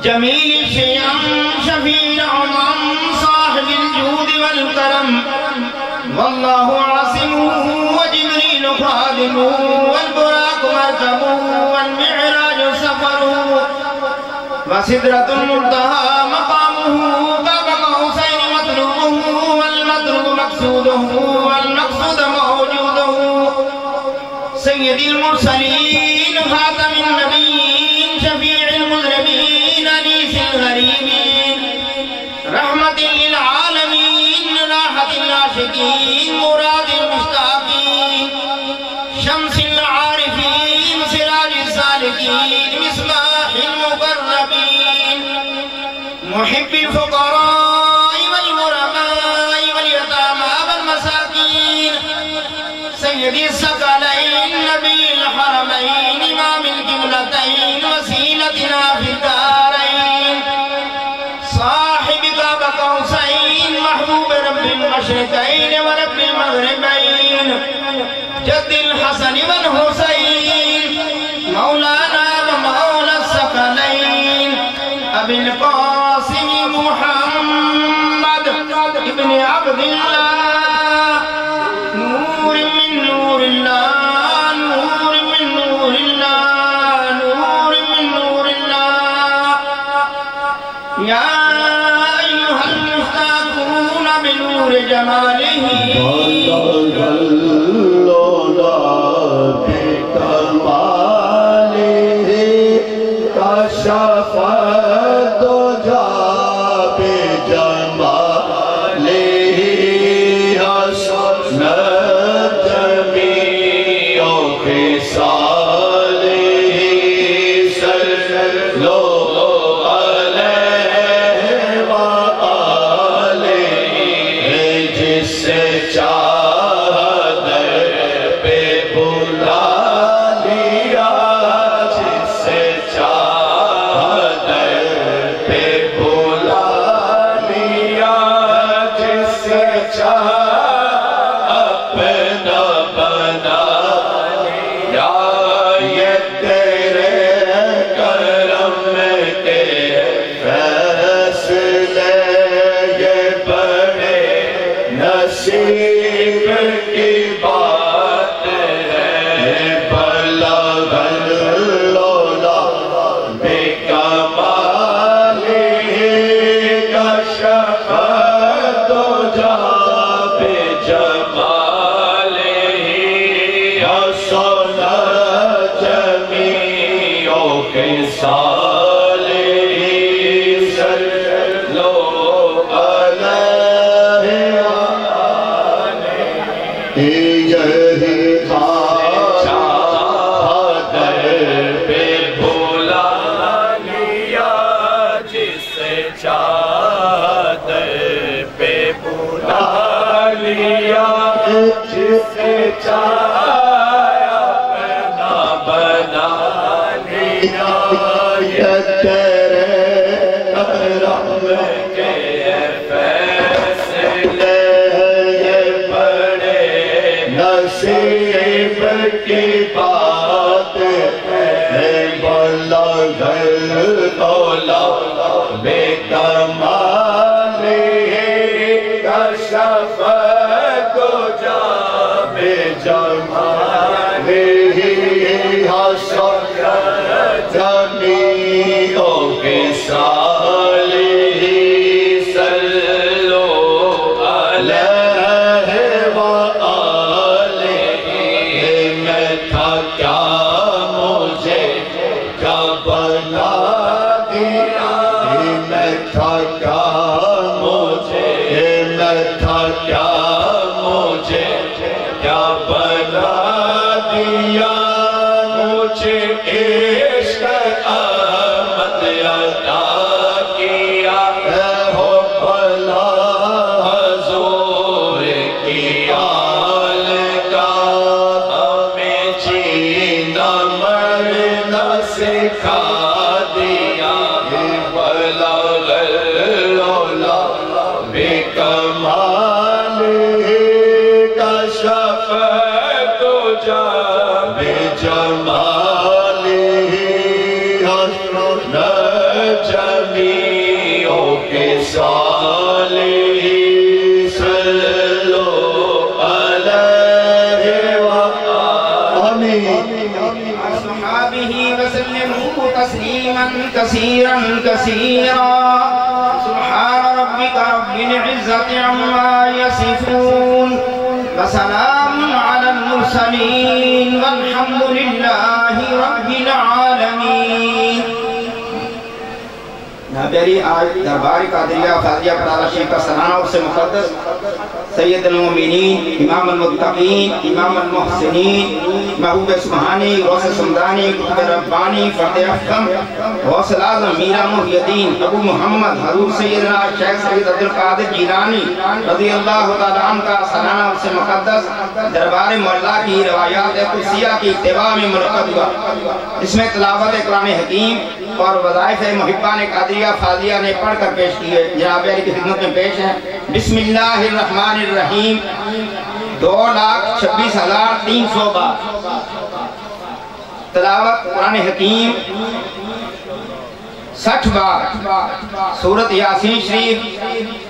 جمیل شیعم شفیع الامم صاحب الجود والکرم واللہ عاصمہ وجبریل خادمہ والبراق مرکبہ والمعراج سفرہ وسدرۃ المنتہى مقامہ قاب قوسین مطلوبہ والمطلوب مقصودہ والمقصود موجودہ سید المرسلین خاتم النبیین شفیع المذنبین انیس الغریبین رحمت للعالمین راحت العاشقین مراد المشتاقین شمس العارفین سراج السالکین مصباح المقربین محب الفقراء والغرباء والیتامى والمساکین سید الثقلین نبی الحرمین امام القبلتین وسیلتنا فی الدارین صاحب قاب قوسین محبوب رب المشرقین ورب المغربین جد الحسن والحسین مولانا ومولا الثقلین ابی القاسم محمد ابن عبد اللہ نور من نور اللہ نور من نور اللہ نور من نور اللہ یا ایہا المشتاقون بنور جمالہ جمالہ جمیعوں کے صالح صلو علیہ آمین أصحابه وسلموا تسليما كثيرا كثيرا سبحان ربك رب العزة عما يصفون وسلام على المرسلين والحمد لله رب العالمين. نابیری آج دربار قادریہ فاضلیہ پرالہ شریف کا سلانہ اور سے مقدس سید المومنین امام المتقین امام المحسنین محبوب سبحانی غوث سمدانی قطب ربانی فرد افخم غوث العظم میرا محی الدین ابو محمد حضور سیدنا شیخ سید عبدالقادر جیلانی رضی اللہ تعالیٰ عنہ کا سلانہ اور سے مقدس دربار مولا کی روایات قدسیہ کی اتباع میں منعقد ہوا. اس میں تلاوت قرآن حکیم اور وظائف محبان قادریہ فاضلیہ نے پڑھ کر پیش کیے. جناب علی کی خدمت میں پیش ہیں بسم اللہ الرحمن الرحیم 2,26,300 بار. تلاوت قرآن حکیم 60 بار. سورت یاسین شریف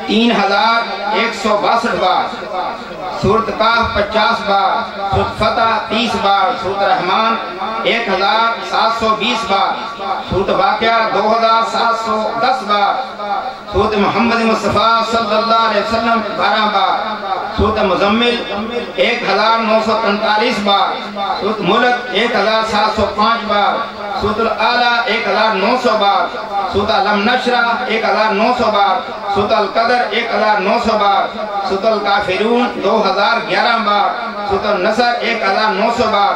3,162 بار. سورت کاف 50 بار. سورت فتح 30 بار. سورت رحمان 1,720 بار. سورت واقعہ 2,710 بار. سورت محمد مصطفیٰ صلی اللہ علیہ وسلم 12 بار. سورت مزمل 1,943 بار. سورت ملک 1,705 بار. سورت الاعلیٰ 1,900 بار. سورت علم نشرہ 1,900 بار. سورت القدر 1,900 بار. سورت الکافرون 2,011 بار. سورت النصر 1,900 بار.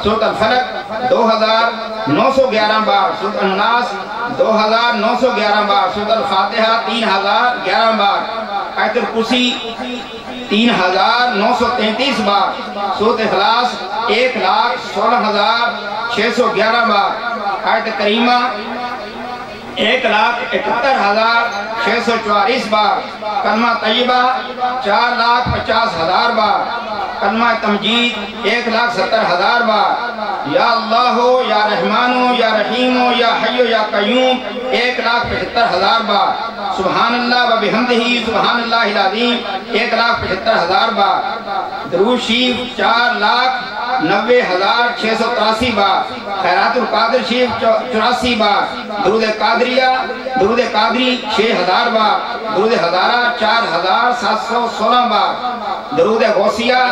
سورت الفلق 2,911 بار. سورت الناس 2,911 بار. سورت الفاتحہ 3,011 بار. آیت الکرسی 3,933 بار. سورت اخلاص 1,16,611 بار. آیت کریمہ 1,71,644 بار. کلمہ طیبہ 4,50,000 بار. کلمہ تمجید 1,70,000 بار. یا اللہ ہو یا رحمان ہو یا رحیم ہو یا حی یا قیوم 1,75,000 بار. سبحان اللہ و بحمدہ سبحان اللہ العظیم 1,75,000 بار. درود شریف 4,90,683 بار. خیرات القادر شریف 84 بار. درود قادریہ درود قادری 6,000 بار. درود ہزارہ 4,716 بار. درود غوثیہ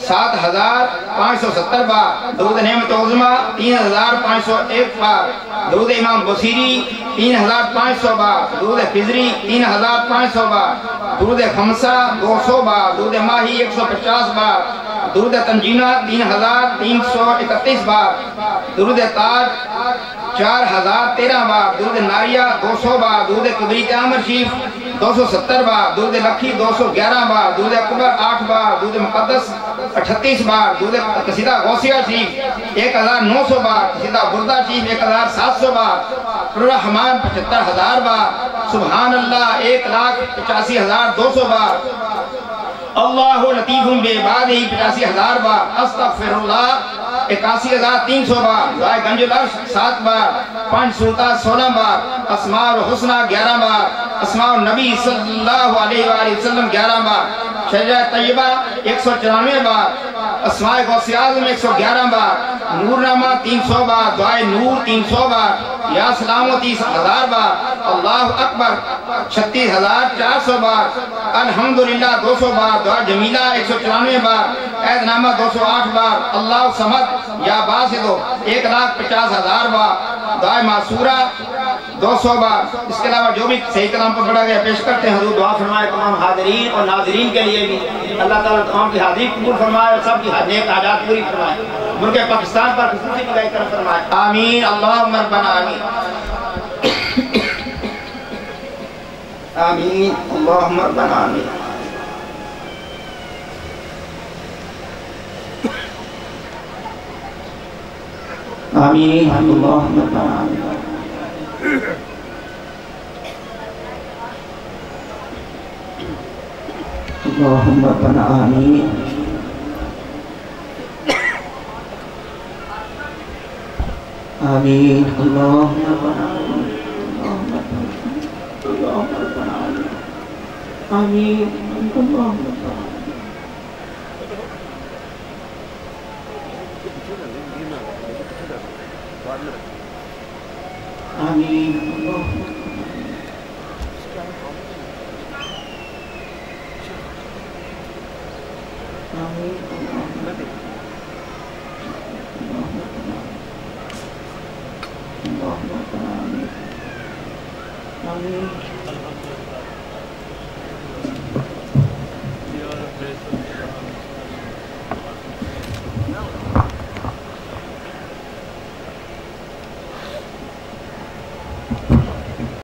7,570 بار. درود نعمت عظمہ 3,501 بار. درود امام بصیری 3,500 بار. درود خضری 3,500 بار. درود خمسہ 200 بار. درود ماہی 150 بار. درود تنجینہ 3,331 بار. درود تاج 4,013 بار. درود ناریہ 200 بار. درود کبریت عامر شریف 270 بار. درود لکھی 211 بار. درود اکبر 8 بار. درود مقدس 38 بار. درود قصیدہ غوثیہ شریف 1,900 بار. قصیدہ بردہ شریف 1,700 بار. الرحمن 75,000 بار. سبحان اللہ 1,85,200 بار. اللہ لطیف بعبادہ 85,000 بار. استغفر اللہ 81,300 بار. دعائے گنج العرش 7 بار. 5 سورتہ 16 بار. اسماء الحسنہ 11 بار. اسماء النبی صلی اللہ علیہ وآلہ وسلم 11 بار. شجرہ طیبہ 194 بار. اسماء غوث اعظم 111 بار. نور نامہ 300 بار. دعائے نور 300 بار. یا سلام 30,000 بار. اللہ اکبر 36,400 بار. الحمدللہ 200 بار. دعا جمیلہ 194 بار. عید نامہ 208 بار. اللہ صمد یا باسطو 1,50,000 بار. دعا معصورہ 200 بار. اس کے علاوہ جو بھی صحیح کلام پر پڑھا گیا پیش کرتے ہیں. حضور دعا فرمائے تمام حاضرین اور ناظرین کے لیے بھی. اللہ تعالیٰ تمام کی حاضری قبول فرمائے اور سب کی نیک حاجات پوری فرمائے. ملک پاکستان پر خصوصی کی کرم فرمائے. آمین. اللہم ربنا آمین. آمین. اللہم ربنا آمین. آمین. اللہم ربنا آمین. اللہم ربنا آمین. آمین اللہم آمین آمین آمین